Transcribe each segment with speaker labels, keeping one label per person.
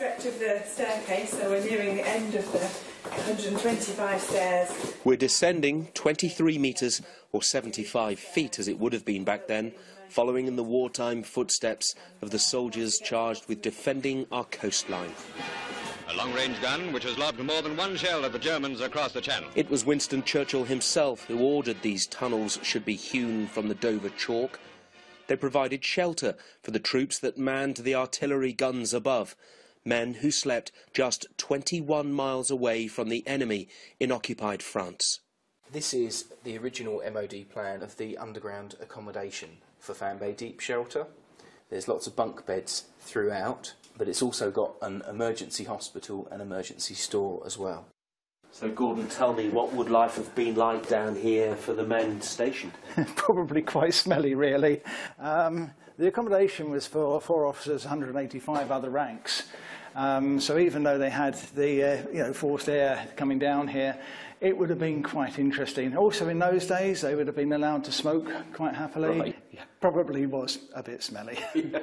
Speaker 1: stretch of the staircase, so we're nearing the end of the 125 stairs.
Speaker 2: We're descending 23 metres, or 75 feet as it would have been back then, following in the wartime footsteps of the soldiers charged with defending our coastline.
Speaker 3: A long-range gun which has lobbed more than one shell at the Germans across the channel.
Speaker 2: It was Winston Churchill himself who ordered these tunnels should be hewn from the Dover chalk. They provided shelter for the troops that manned the artillery guns above, men who slept just 21 miles away from the enemy in occupied France.
Speaker 4: This is the original MOD plan of the underground accommodation for Fan Bay Deep Shelter. There's lots of bunk beds throughout, but it's also got an emergency hospital and emergency store as well.
Speaker 2: So Gordon, tell me, what would life have been like down here for the men stationed?
Speaker 5: Probably quite smelly, really. The accommodation was for 4 officers, 185 other ranks. So even though they had the forced air coming down here, it would have been quite interesting. Also in those days, they would have been allowed to smoke quite happily.
Speaker 2: Right.
Speaker 5: Yeah, probably was a bit smelly.
Speaker 2: Yeah.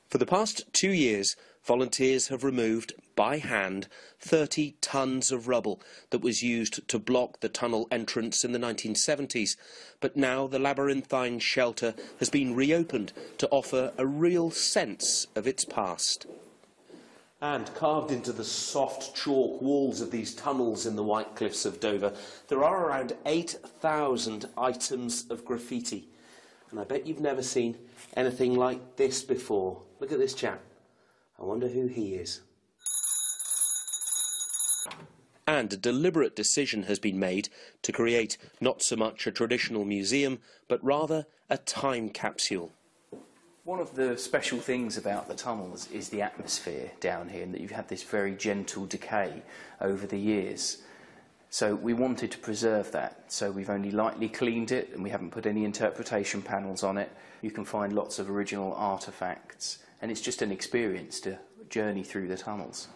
Speaker 2: For the past 2 years, volunteers have removed, by hand, 30 tonnes of rubble that was used to block the tunnel entrance in the 1970s. But now the labyrinthine shelter has been reopened to offer a real sense of its past. And carved into the soft chalk walls of these tunnels in the White Cliffs of Dover, there are around 8,000 items of graffiti. And I bet you've never seen anything like this before. Look at this chap. I wonder who he is. And a deliberate decision has been made to create not so much a traditional museum, but rather a time capsule.
Speaker 4: One of the special things about the tunnels is the atmosphere down here, and that you've had this very gentle decay over the years. So we wanted to preserve that, so we've only lightly cleaned it and we haven't put any interpretation panels on it. You can find lots of original artefacts, and it's just an experience to journey through the tunnels.